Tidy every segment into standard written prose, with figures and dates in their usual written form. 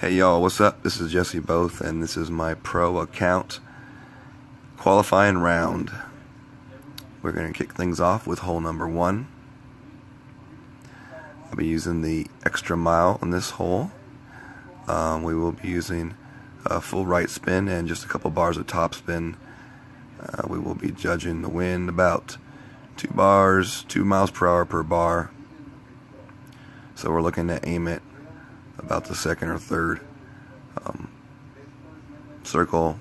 Hey y'all, what's up? This is Jesse Both, and this is my pro account qualifying round. We're going to kick things off with hole number 1. I'll be using the extra mile on this hole. We will be using a full right spin and just a couple bars of top spin. We will be judging the wind about 2 miles per hour per bar. So we're looking to aim it about the second or third circle.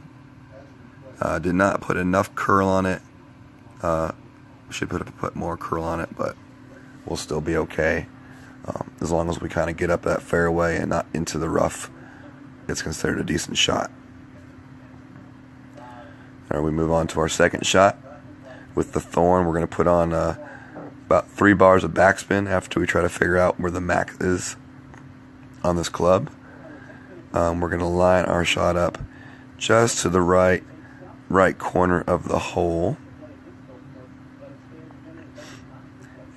Did not put enough curl on it. Should put more curl on it, but we'll still be okay. As long as we kind of get up that fairway and not into the rough, it's considered a decent shot. Alright, we move on to our second shot. With the thorn, we're going to put on about 3 bars of backspin after we try to figure out where the max is on this club. We're going to line our shot up just to the right corner of the hole,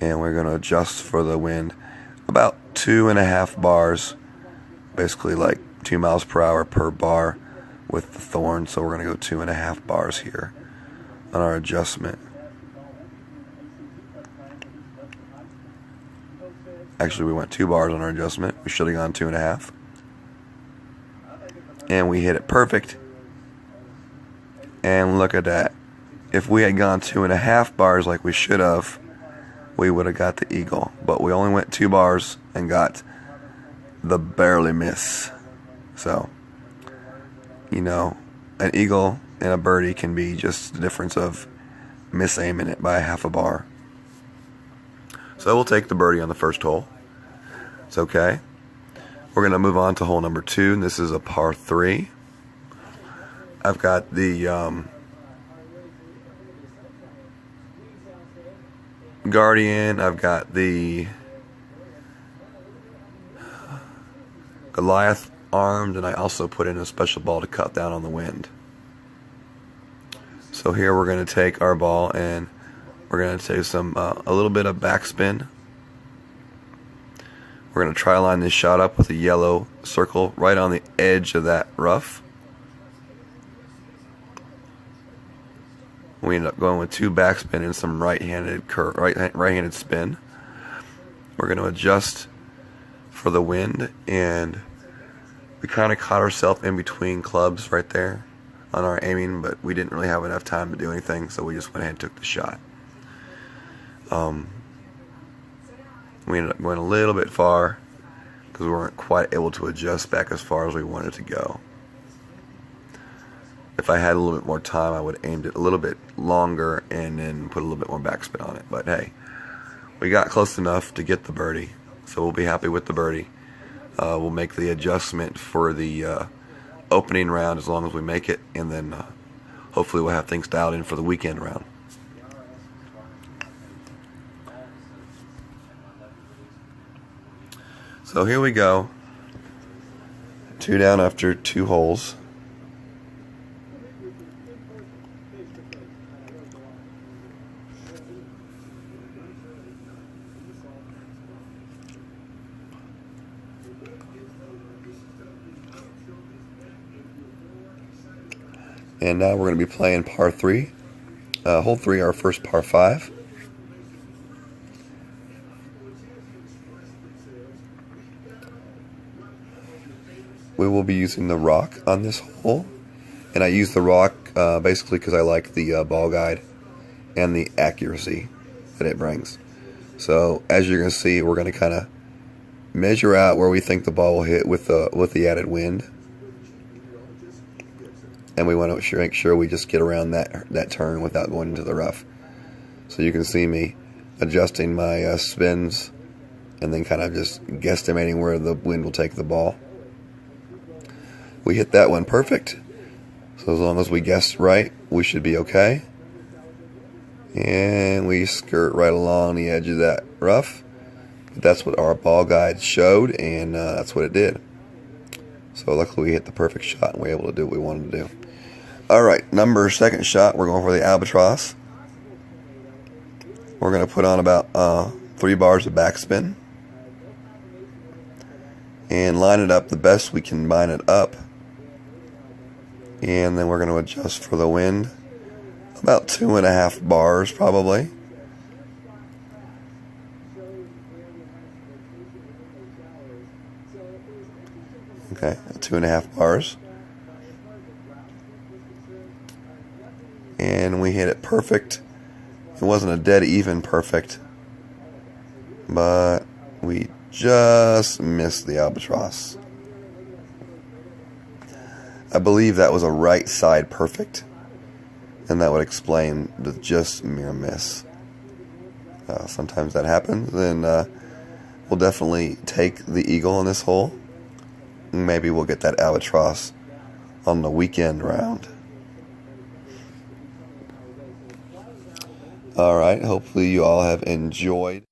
and we're going to adjust for the wind about 2.5 bars, basically like 2 miles per hour per bar with the thorn. So we're going to go 2.5 bars here on our adjustment. Actually, we went 2 bars on our adjustment. We should have gone 2.5. And we hit it perfect. And look at that. If we had gone 2.5 bars like we should have, we would have got the eagle. But we only went 2 bars and got the barely miss. So, you know, an eagle and a birdie can be just the difference of misaiming it by 1/2 bar. So we'll take the birdie on the first hole. It's okay. We're going to move on to hole number 2, and this is a par 3. I've got the Guardian, I've got the Goliath armed, and I also put in a special ball to cut down on the wind. So here we're going to take our ball and we're going to take a little bit of backspin. We're going to try line this shot up with a yellow circle right on the edge of that rough. We end up going with 2 backspin and some right-handed spin. We're going to adjust for the wind, and we kind of caught ourselves in between clubs right there on our aiming, but we didn't really have enough time to do anything, so we just went ahead and took the shot. We ended up going a little bit far because we weren't quite able to adjust back as far as we wanted to go. If I had a little bit more time, I would have aimed it a little bit longer and then put a little bit more backspin on it. But hey, we got close enough to get the birdie, so we'll be happy with the birdie. We'll make the adjustment for the opening round as long as we make it, and then hopefully we'll have things dialed in for the weekend round. So here we go. 2 down after 2 holes. And now we're going to be playing par 3. Hole 3, our first par 5. We will be using the rock on this hole, and I use the rock basically because I like the ball guide and the accuracy that it brings. So as you're going to see, we're going to kind of measure out where we think the ball will hit with the added wind, and we want to make sure we just get around that turn without going into the rough. So you can see me adjusting my spins and then kind of just guesstimating where the wind will take the ball. We hit that one perfect, so as long as we guessed right, we should be okay. And we skirt right along the edge of that rough. That's what our ball guide showed, and that's what it did. So luckily we hit the perfect shot and we were able to do what we wanted to do. Alright, second shot, we're going for the albatross. We're going to put on about 3 bars of backspin. and line it up the best we can line it up. And then we're going to adjust for the wind. About 2.5 bars probably. Okay, 2.5 bars. And we hit it perfect. It wasn't a dead even perfect, but we just missed the albatross. I believe that was a right side perfect, and that would explain the just mere miss. Sometimes that happens, and we'll definitely take the eagle in this hole. Maybe we'll get that albatross on the weekend round. Alright, hopefully you all have enjoyed.